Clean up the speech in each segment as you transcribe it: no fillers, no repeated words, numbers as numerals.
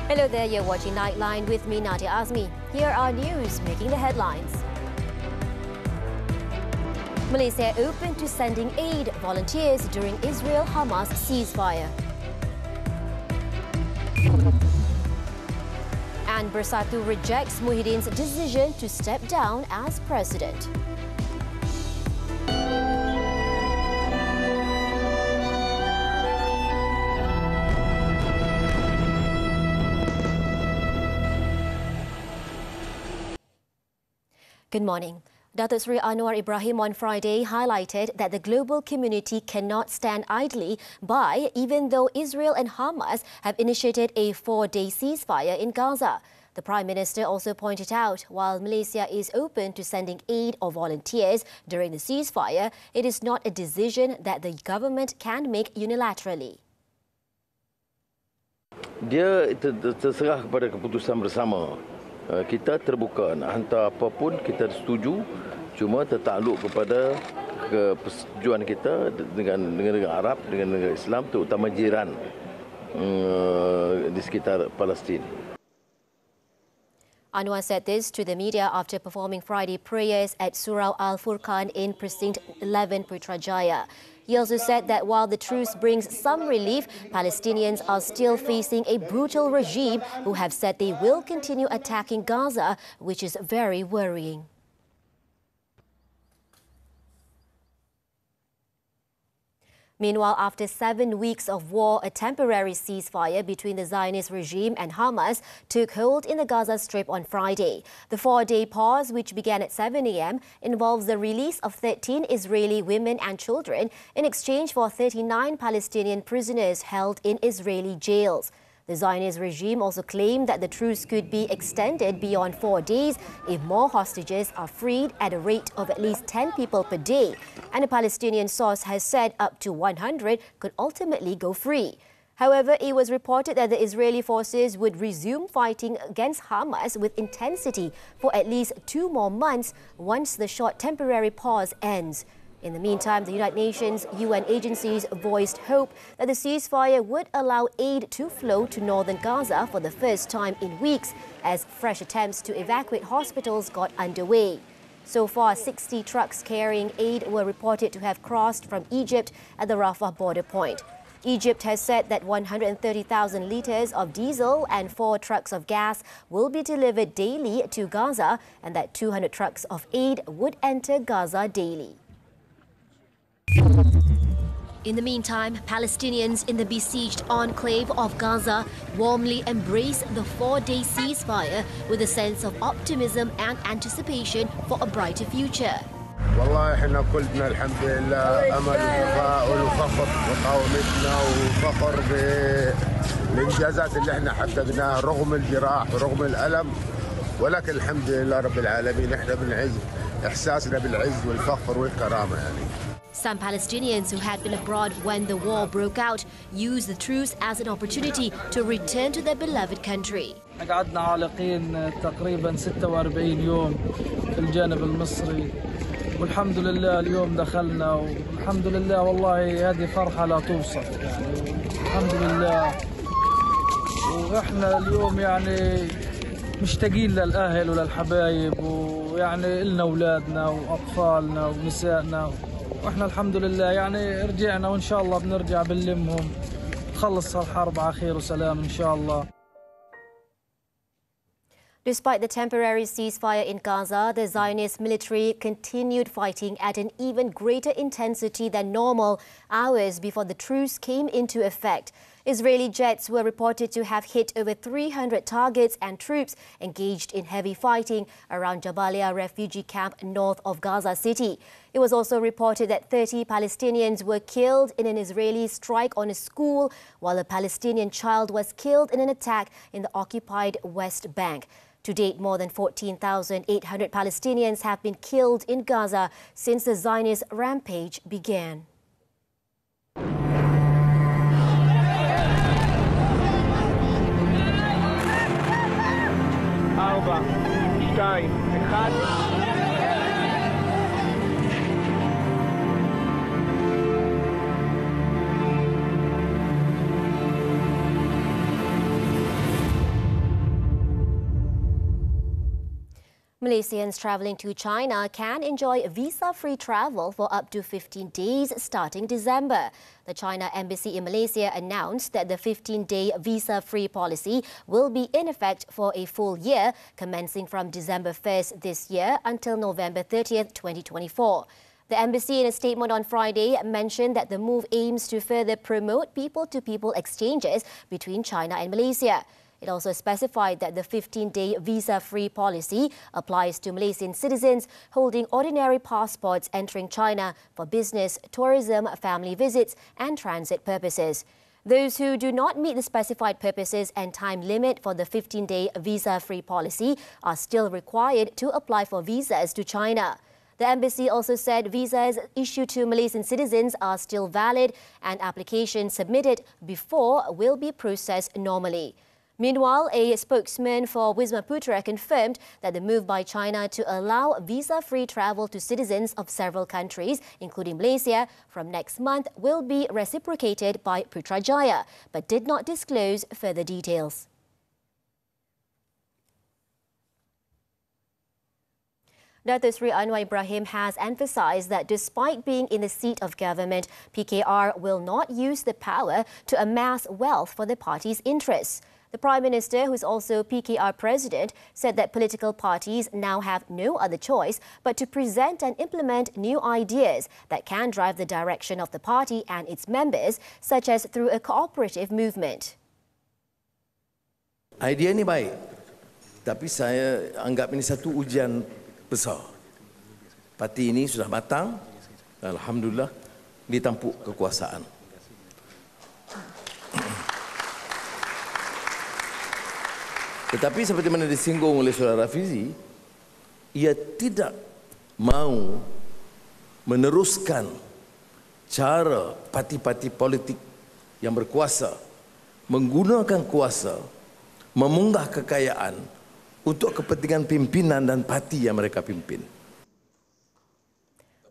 Hello there, you're watching Nightline with me, Nadia Azmi. Here are news making the headlines. Malaysia open to sending aid volunteers during Israel-Hamas ceasefire. And Bersatu rejects Muhyiddin's decision to step down as president. Good morning. Datuk Seri Anwar Ibrahim on Friday highlighted that the global community cannot stand idly by, even though Israel and Hamas have initiated a 4-day ceasefire in Gaza. The Prime Minister also pointed out, while Malaysia is open to sending aid or volunteers during the ceasefire, it is not a decision that the government can make unilaterally. Dia terserah kepada keputusan bersama. Kita terbuka nak hantar apapun, kita setuju, cuma tertakluk kepada persetujuan kita dengan negara Arab, dengan negara Islam, terutama jiran di sekitar Palestin. Anwar said this to the media after performing Friday prayers at Surau Al-Furqan in Precinct 11 Putrajaya. He also said that while the truce brings some relief, Palestinians are still facing a brutal regime who have said they will continue attacking Gaza, which is very worrying. Meanwhile, after 7 weeks of war, a temporary ceasefire between the Zionist regime and Hamas took hold in the Gaza Strip on Friday. The 4-day pause, which began at 7 a.m., involves the release of 13 Israeli women and children in exchange for 39 Palestinian prisoners held in Israeli jails. The Zionist regime also claimed that the truce could be extended beyond 4 days if more hostages are freed at a rate of at least 10 people per day. And a Palestinian source has said up to 100 could ultimately go free. However, it was reported that the Israeli forces would resume fighting against Hamas with intensity for at least 2 more months once the short temporary pause ends. In the meantime, the United Nations UN agencies voiced hope that the ceasefire would allow aid to flow to northern Gaza for the first time in weeks as fresh attempts to evacuate hospitals got underway. So far, 60 trucks carrying aid were reported to have crossed from Egypt at the Rafah border point. Egypt has said that 130,000 litres of diesel and 4 trucks of gas will be delivered daily to Gaza and that 200 trucks of aid would enter Gaza daily. In the meantime, Palestinians in the besieged enclave of Gaza warmly embrace the 4-day ceasefire with a sense of optimism and anticipation for a brighter future. والله احنا كلنا الحمد لله امل وتفاؤل وفخر بقومتنا وفخر بالانجازات اللي احنا حققناها رغم الجراح ورغم الالم ولكن الحمد لله رب العالمين احنا بنعز احساسنا بالعز والفخر والكرامه يعني. Some Palestinians who had been abroad when the war broke out used the truce as an opportunity to return to their beloved country. قعدنا عالقين تقريبا 46 يوم في الجانب المصري والحمد لله اليوم دخلنا والحمد لله والله هذه فرحة لا توصف يعني الحمد لله واحنا اليوم يعني مشتاقين للأهل وللحبايب ويعني إلنا أولادنا وأطفالنا ونسائنا واحنا الحمد لله يعني رجعنا وإن شاء الله بنرجع بنلمهم تخلص الحرب على خير وسلام إن شاء الله. Despite the temporary ceasefire in Gaza, the Zionist military continued fighting at an even greater intensity than normal hours before the truce came into effect. Israeli jets were reported to have hit over 300 targets and troops engaged in heavy fighting around Jabalia refugee camp north of Gaza City. It was also reported that 30 Palestinians were killed in an Israeli strike on a school, while a Palestinian child was killed in an attack in the occupied West Bank. To date, more than 14,800 Palestinians have been killed in Gaza since the Zionist rampage began. Malaysians travelling to China can enjoy visa-free travel for up to 15 days starting December. The China Embassy in Malaysia announced that the 15-day visa-free policy will be in effect for a full year, commencing from December 1st this year until November 30th, 2024. The embassy, in a statement on Friday, mentioned that the move aims to further promote people-to-people exchanges between China and Malaysia. It also specified that the 15-day visa-free policy applies to Malaysian citizens holding ordinary passports entering China for business, tourism, family visits and transit purposes. Those who do not meet the specified purposes and time limit for the 15-day visa-free policy are still required to apply for visas to China. The embassy also said visas issued to Malaysian citizens are still valid and applications submitted before will be processed normally. Meanwhile, a spokesman for Wisma Putra confirmed that the move by China to allow visa-free travel to citizens of several countries, including Malaysia, from next month will be reciprocated by Putrajaya, but did not disclose further details. Datuk Seri Anwar Ibrahim has emphasised that despite being in the seat of government, PKR will not use the power to amass wealth for the party's interests. The Prime Minister, who is also PKR President, said that political parties now have no other choice but to present and implement new ideas that can drive the direction of the party and its members, such as through a cooperative movement. Idea ini baik, tapi saya anggap ini satu ujian besar. Parti ini sudah matang, alhamdulillah ditampuk kekuasaan. Tetapi seperti mana disinggung oleh Saudara Rafizi, ia tidak mahu meneruskan cara parti-parti politik yang berkuasa menggunakan kuasa, memunggah kekayaan untuk kepentingan pimpinan dan parti yang mereka pimpin.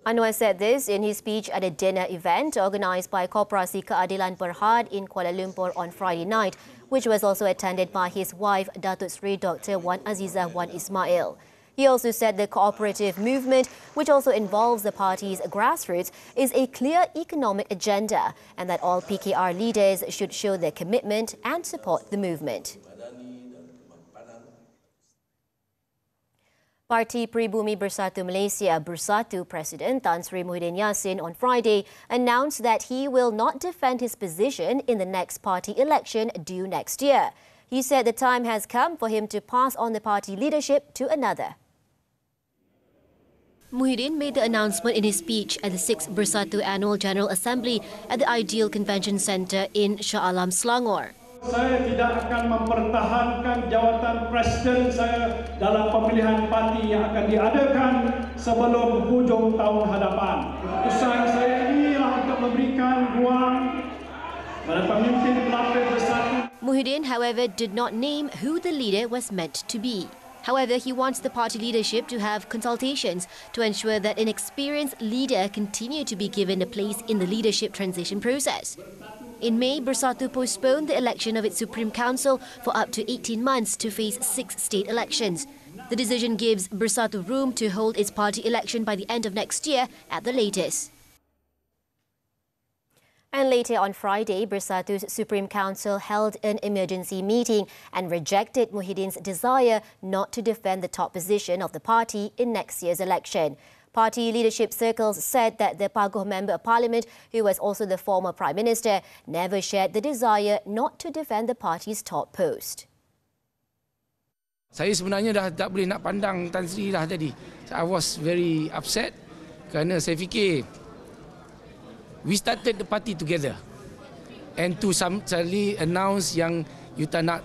Anwar said this in his speech at a dinner event organised by Koperasi Keadilan Berhad in Kuala Lumpur on Friday night, which was also attended by his wife, Datuk Seri Dr. Wan Azizah Wan Ismail. He also said the cooperative movement, which also involves the party's grassroots, is a clear economic agenda and that all PKR leaders should show their commitment and support the movement. Parti Pribumi Bersatu Malaysia Bersatu President Tan Sri Muhyiddin Yassin on Friday announced that he will not defend his position in the next party election due next year. He said the time has come for him to pass on the party leadership to another. Muhyiddin made the announcement in his speech at the 6th Bersatu Annual General Assembly at the Ideal Convention Centre in Shah Alam, Selangor. Saya tidak akan mempertahankan jawatan presiden saya dalam pemilihan parti yang akan diadakan sebelum hujung tahun hadapan. Keputusan saya inilah untuk memberikan ruang pada pemimpin Parti Bersatu. Muhyiddin, however, did not name who the leader was meant to be. However, he wants the party leadership to have consultations to ensure that an experienced leader continue to be given a place in the leadership transition process. In May, Bersatu postponed the election of its Supreme Council for up to 18 months to face 6 state elections. The decision gives Bersatu room to hold its party election by the end of next year at the latest. And later on Friday, Bersatu's Supreme Council held an emergency meeting and rejected Muhyiddin's desire not to defend the top position of the party in next year's election. Party leadership circles said that the Paguh Member of Parliament, who was also the former Prime Minister, never shared the desire not to defend the party's top post. Saya sebenarnya dah tak boleh nak pandang Tan Sri dah tadi. I was very upset kerana saya fikir we started the party together and to suddenly announce yang you tak nak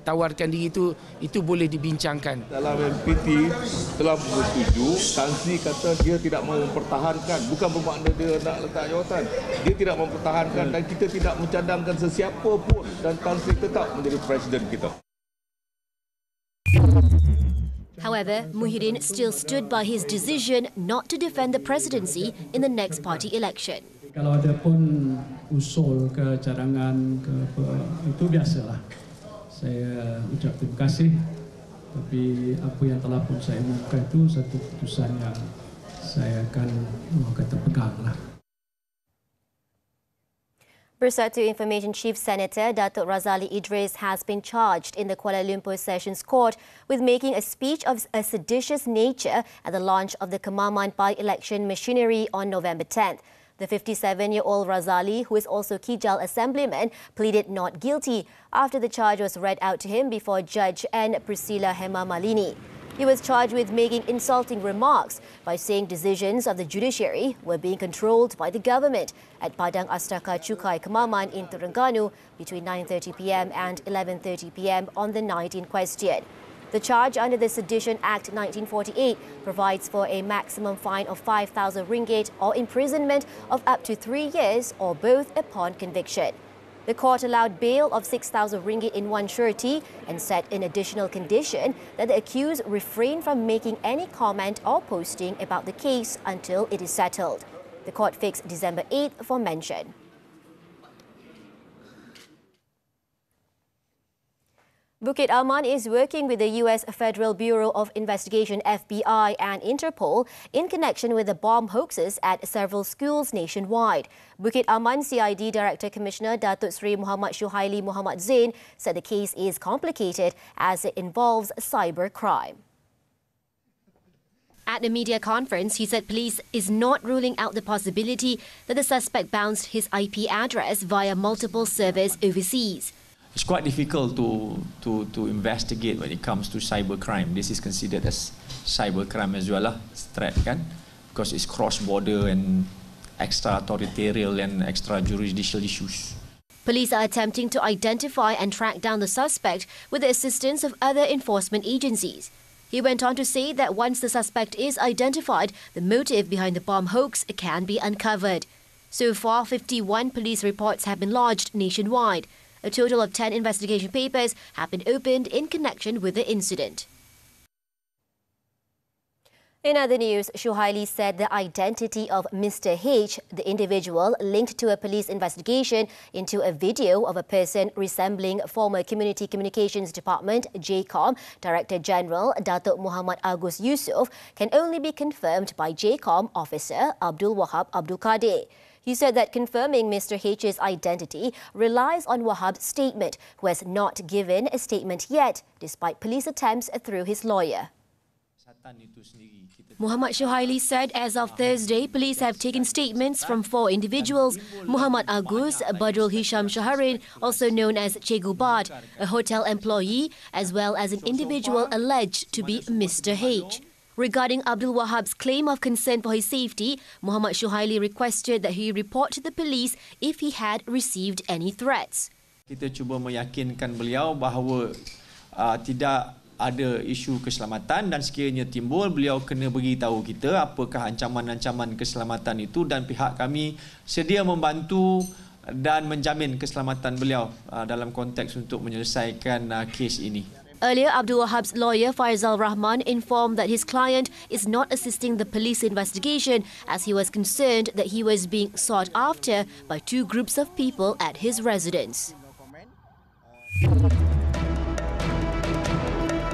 tawarkan diri itu boleh dibincangkan. Dalam MPT telah bersetuju, Tan Sri kata dia tidak mahu mempertahankan, bukan bermakna dia nak letak jawatan. Dia tidak mempertahankan dan kita tidak mencadangkan sesiapa pun dan Tan Sri tetap menjadi presiden kita. However, Muhyiddin still stood by his decision not to defend the presidency in the next party election. Kalau ada pun usul ke cadangan ke apa, itu biasalah. Saya ucap terima kasih Tapi apa yang telah pun saya umumkan itu satu keputusan yang saya akan kata peganglah. Bersatu Information Chief Senator Datuk Razali Idris has been charged in the Kuala Lumpur Sessions Court with making a speech of a seditious nature at the launch of the Kemaman by-election machinery on November 10th. The 57-year-old Razali, who is also Kijal Assemblyman, pleaded not guilty after the charge was read out to him before Judge N. Priscilla Hemamalini. He was charged with making insulting remarks by saying decisions of the judiciary were being controlled by the government at Padang Astaka Cukai Kemaman in Terengganu between 9:30 p.m. and 11:30 p.m. on the night in question. The charge under the Sedition Act 1948 provides for a maximum fine of 5,000 ringgit or imprisonment of up to 3 years or both upon conviction. The court allowed bail of 6,000 ringgit in one surety and set an additional condition that the accused refrain from making any comment or posting about the case until it is settled. The court fixed December 8th for mention. Bukit Aman is working with the U.S. Federal Bureau of Investigation FBI and Interpol in connection with the bomb hoaxes at several schools nationwide. Bukit Aman CID Director Commissioner Datuk Seri Muhammad Shuhaili Muhammad Zain said the case is complicated as it involves cyber crime. At a media conference, he said police is not ruling out the possibility that the suspect bounced his IP address via multiple servers overseas. It's quite difficult to investigate when it comes to cybercrime. This is considered as cybercrime as well, threat, kan? Because it's cross-border and extra-territorial and extra-judicial issues. Police are attempting to identify and track down the suspect with the assistance of other enforcement agencies. He went on to say that once the suspect is identified, the motive behind the bomb hoax can be uncovered. So far, 51 police reports have been lodged nationwide. A total of 10 investigation papers have been opened in connection with the incident. In other news, Shuhaili said the identity of Mr. H, the individual linked to a police investigation into a video of a person resembling former Community Communications Department JCOM Director General Datuk Muhammad Agus Yusof, can only be confirmed by JCOM officer Abdul Wahab Abdul Kadir. He said that confirming Mr. H's identity relies on Wahab's statement, who has not given a statement yet, despite police attempts through his lawyer. Muhammad Shuhaili said as of Thursday, police have taken statements from 4 individuals: Muhammad Agus, Badrul Hisham Shaharin, also known as Cegu Bad, a hotel employee, as well as an individual alleged to be Mr. H. Regarding Abdul Wahab's claim of concern for his safety, Muhammad Shuhaili requested that he report to the police if he had received any threats. Kita cuba meyakinkan beliau bahawa tidak ada isu keselamatan dan sekiranya timbul, beliau kena beritahu kita apakah ancaman-ancaman keselamatan itu dan pihak kami sedia membantu dan menjamin keselamatan beliau dalam konteks untuk menyelesaikan kes ini. Earlier, Abdul Wahab's lawyer Faizal Rahman informed that his client is not assisting the police investigation as he was concerned that he was being sought after by 2 groups of people at his residence.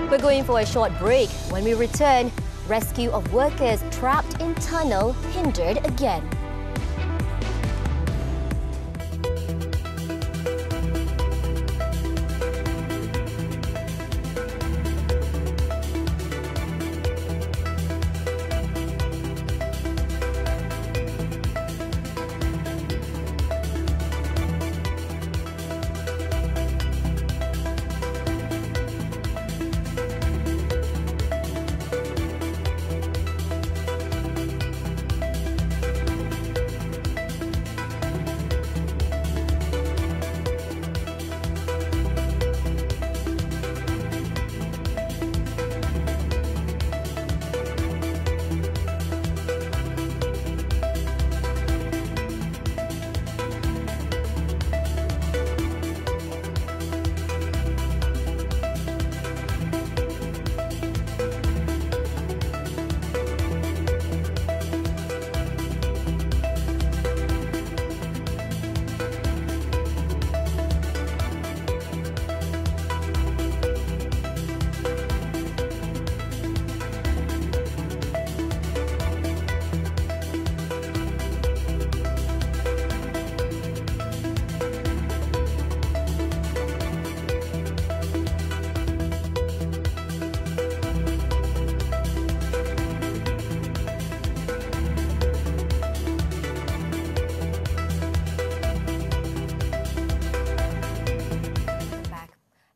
We're going for a short break. When we return, rescue of workers trapped in tunnel hindered again.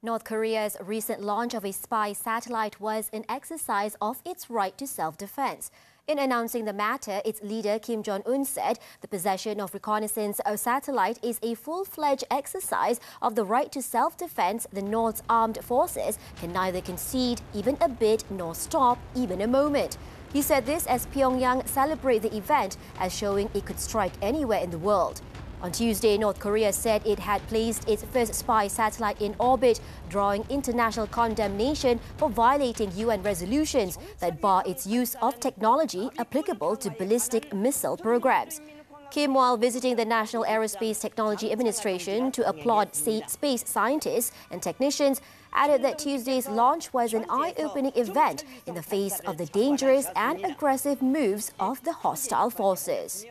North Korea's recent launch of a spy satellite was an exercise of its right to self-defense. In announcing the matter, its leader Kim Jong-un said the possession of reconnaissance satellite is a full-fledged exercise of the right to self-defense. The North's armed forces can neither concede even a bit nor stop even a moment. He said this as Pyongyang celebrated the event as showing it could strike anywhere in the world. On Tuesday, North Korea said it had placed its first spy satellite in orbit, drawing international condemnation for violating UN resolutions that bar its use of technology applicable to ballistic missile programs. Kim, while visiting the National Aerospace Technology Administration to applaud space scientists and technicians, added that Tuesday's launch was an eye-opening event in the face of the dangerous and aggressive moves of the hostile forces.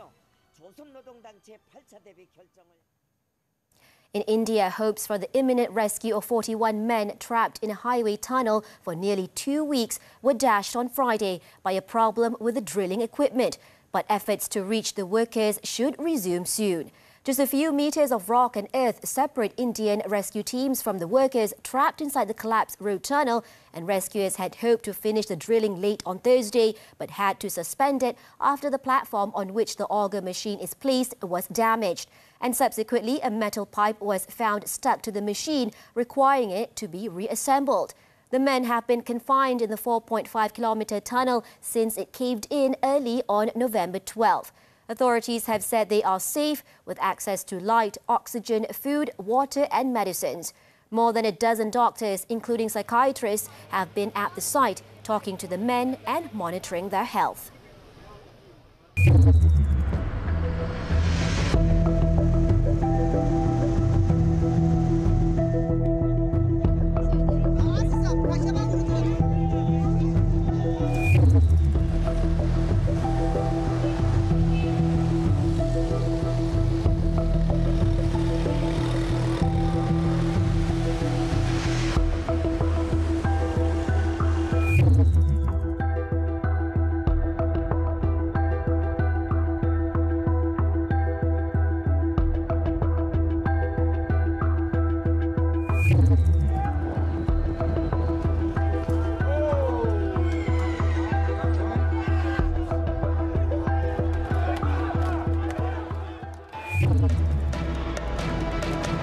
In India, hopes for the imminent rescue of 41 men trapped in a highway tunnel for nearly 2 weeks were dashed on Friday by a problem with the drilling equipment. But efforts to reach the workers should resume soon. Just a few meters of rock and earth separate Indian rescue teams from the workers trapped inside the collapsed road tunnel, and rescuers had hoped to finish the drilling late on Thursday but had to suspend it after the platform on which the auger machine is placed was damaged. And subsequently, a metal pipe was found stuck to the machine, requiring it to be reassembled. The men have been confined in the 4.5-kilometer tunnel since it caved in early on November 12. Authorities have said they are safe with access to light, oxygen, food, water and medicines. More than a dozen doctors, including psychiatrists, have been at the site talking to the men and monitoring their health.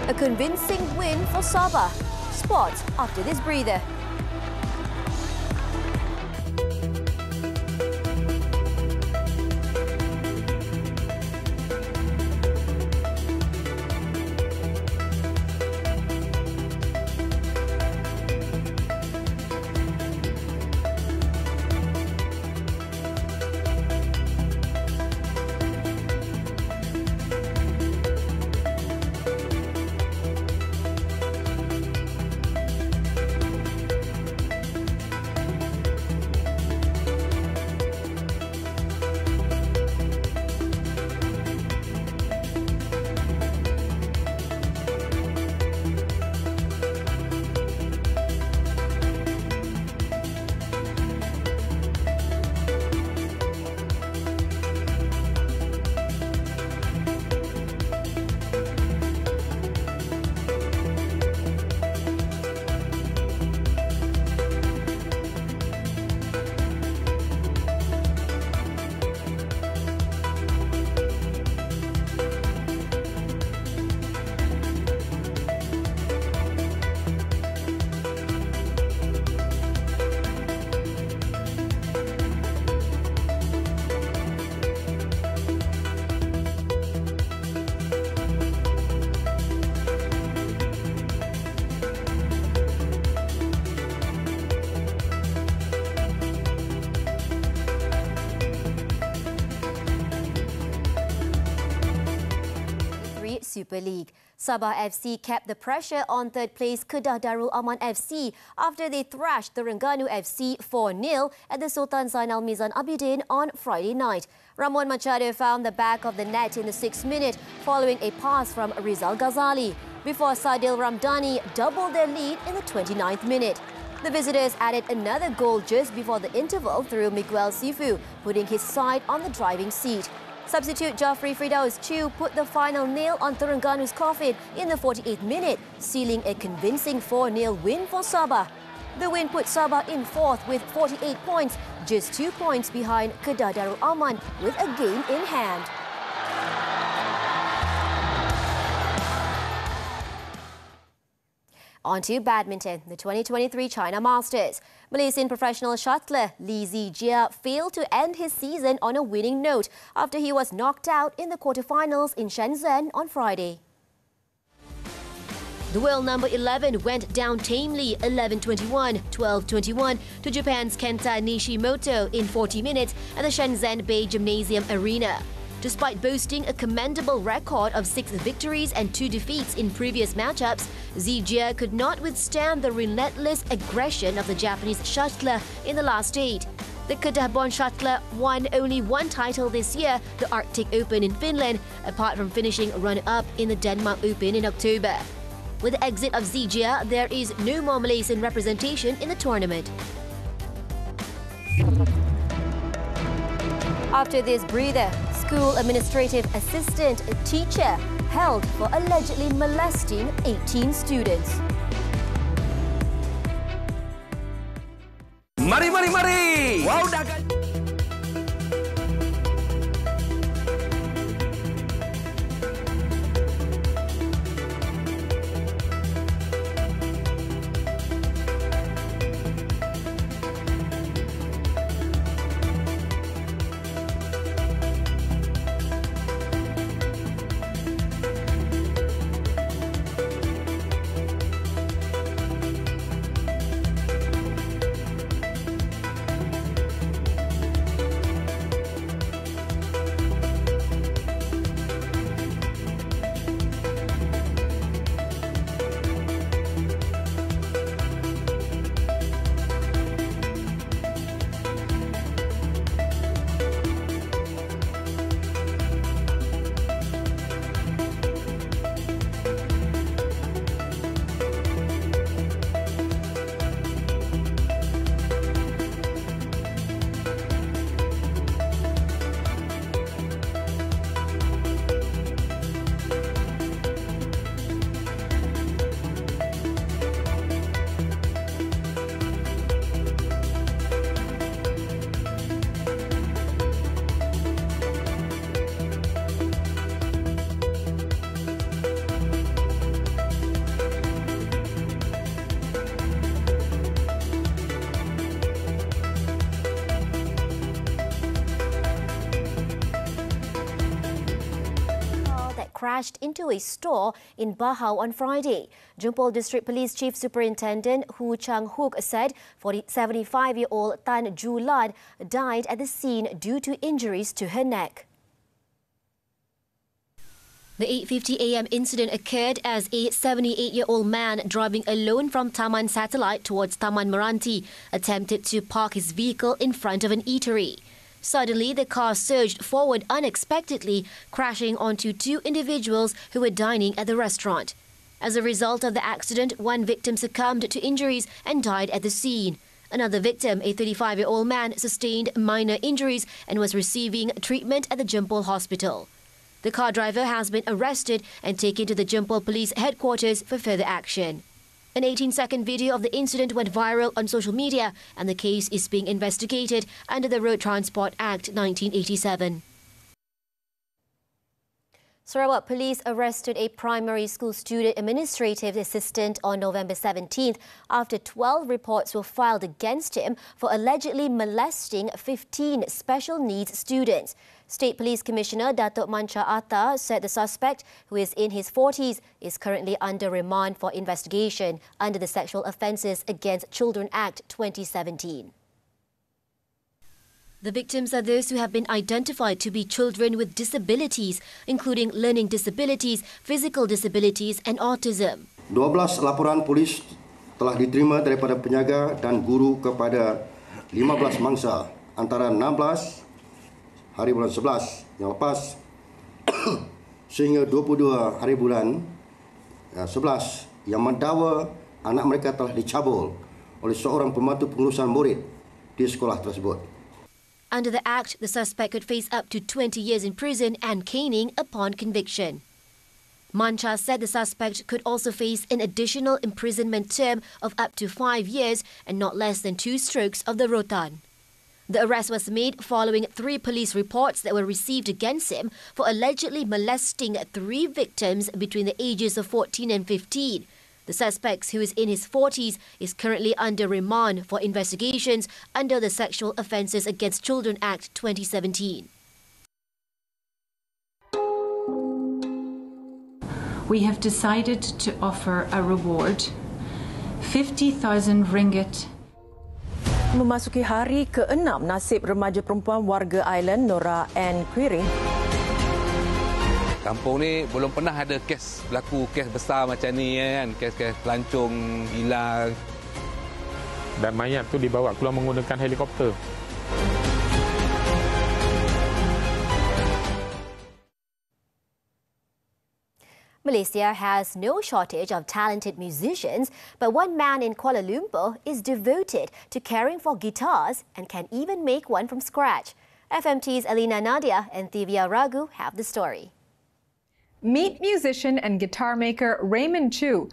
A convincing win for Sabah. Sports after this breather. Super League. Sabah FC kept the pressure on third place Kedah Darul Aman FC after they thrashed Terengganu FC 4-0 at the Sultan Zainal Mizan Abidin on Friday night. Ramon Machado found the back of the net in the 6th minute following a pass from Rizal Ghazali, before Sadil Ramdhani doubled their lead in the 29th minute. The visitors added another goal just before the interval through Miguel Sifu, putting his side on the driving seat. Substitute Jafri Firdaus Chu put the final nail on Terengganu's coffin in the 48th minute, sealing a convincing 4-0 win for Sabah. The win put Sabah in fourth with 48 points, just 2 points behind Kedah Darul Aman with a game in hand. On to badminton, the 2023 China Masters. Malaysian professional shuttler Li Zijia failed to end his season on a winning note after he was knocked out in the quarterfinals in Shenzhen on Friday. The world number 11 went down tamely 11-21, 12-21 to Japan's Kenta Nishimoto in 40 minutes at the Shenzhen Bay Gymnasium Arena. Despite boasting a commendable record of 6 victories and 2 defeats in previous matchups, Zijia could not withstand the relentless aggression of the Japanese shuttler in the last 8. The Kedah-born shuttler won only 1 title this year, the Arctic Open in Finland, apart from finishing runner-up in the Denmark Open in October. With the exit of Zijia, there is no more Malaysian representation in the tournament. After this breather, school administrative assistant teacher held for allegedly molesting 18 students. Mari, mari, mari! Wow, dah crashed into a store in Bahau on Friday. Jumpol District Police Chief Superintendent Hu Chang-hook said 75-year-old Tan Ju Lad died at the scene due to injuries to her neck. The 8:50 a.m. incident occurred as a 78-year-old man driving alone from Taman Satellite towards Taman Meranti attempted to park his vehicle in front of an eatery. Suddenly, the car surged forward unexpectedly, crashing onto 2 individuals who were dining at the restaurant. As a result of the accident, 1 victim succumbed to injuries and died at the scene. Another victim, a 35-year-old man, sustained minor injuries and was receiving treatment at the Jumpol hospital. The car driver has been arrested and taken to the Jumpol Police headquarters for further action. An 18-second video of the incident went viral on social media, and the case is being investigated under the Road Transport Act 1987. Sarawak Police arrested a primary school student administrative assistant on November 17th after 12 reports were filed against him for allegedly molesting 15 special needs students. State Police Commissioner Datuk Mancha Atta said the suspect, who is in his 40s, is currently under remand for investigation under the Sexual Offences Against Children Act 2017. The victims are those who have been identified to be children with disabilities, including learning disabilities, physical disabilities and autism. 12 laporan polis telah diterima daripada penjaga dan guru kepada 15 mangsa antara 16 hari bulan 11 yang lepas sehingga 22 hari bulan 11 yang mendakwa anak mereka telah dicabul oleh seorang pembantu pengurusan murid di sekolah tersebut. Under the Act, the suspect could face up to 20 years in prison and caning upon conviction. Mancha said the suspect could also face an additional imprisonment term of up to 5 years and not less than 2 strokes of the rotan. The arrest was made following 3 police reports that were received against him for allegedly molesting 3 victims between the ages of 14 and 15. The suspect, who is in his 40s, is currently under remand for investigations under the Sexual Offences Against Children Act 2017. We have decided to offer a reward, 50,000 ringgit. Memasuki hari ke-6, nasib remaja perempuan warga Island Nora Ann Quiring. Kampung ni belum pernah ada kes berlaku kes besar macam ni kan, kes-kes pelancong hilang. Dan mayat tu dibawa keluar menggunakan helikopter. Malaysia has no shortage of talented musicians, but one man in Kuala Lumpur is devoted to caring for guitars and can even make one from scratch. FMT's Nadia and Divya Ragu have the story. Meet musician and guitar maker Raymond Chu.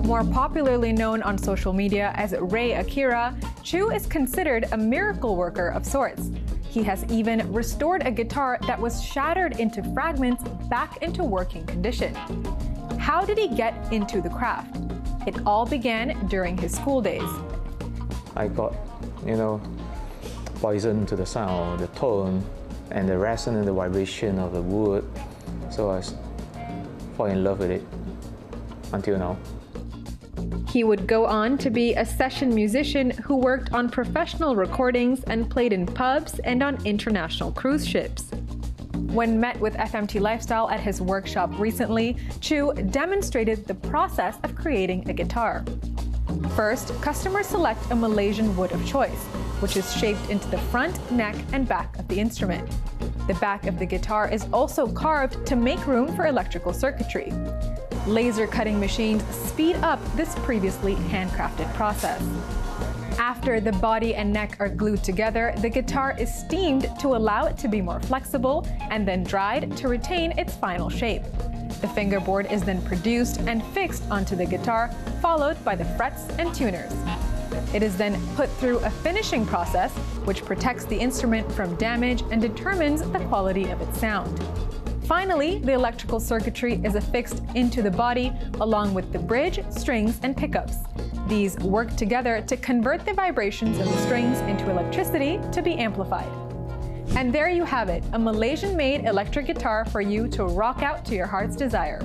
More popularly known on social media as Ray Akira, Chu is considered a miracle worker of sorts. He has even restored a guitar that was shattered into fragments back into working condition. How did he get into the craft? It all began during his school days. I got, poison to the sound, the tone, and the resonance, the vibration of the wood. So I fall in love with it until now. He would go on to be a session musician who worked on professional recordings and played in pubs and on international cruise ships. When met with FMT Lifestyle at his workshop recently, Chu demonstrated the process of creating a guitar. First, customers select a Malaysian wood of choice, which is shaped into the front, neck, and back of the instrument. The back of the guitar is also carved to make room for electrical circuitry. Laser cutting machines speed up this previously handcrafted process. After the body and neck are glued together, the guitar is steamed to allow it to be more flexible and then dried to retain its final shape. The fingerboard is then produced and fixed onto the guitar, followed by the frets and tuners. It is then put through a finishing process, which protects the instrument from damage and determines the quality of its sound. Finally, the electrical circuitry is affixed into the body along with the bridge, strings, and pickups. These work together to convert the vibrations of the strings into electricity to be amplified. And there you have it, a Malaysian-made electric guitar for you to rock out to your heart's desire.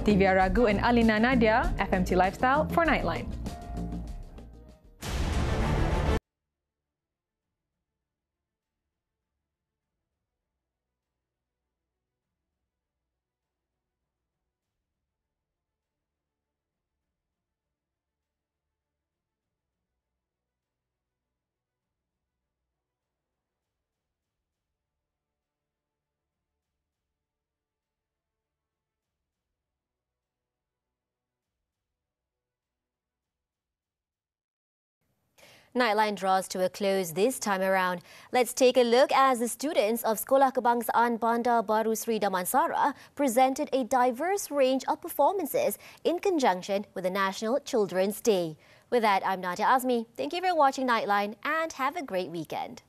Divya Ragu and Nadia, FMT Lifestyle for Nightline. Nightline draws to a close this time around. Let's take a look as the students of Sekolah Kebangsaan Bandar Baru Sri Damansara presented a diverse range of performances in conjunction with the National Children's Day. With that, I'm Nadia Azmi. Thank you for watching Nightline and have a great weekend.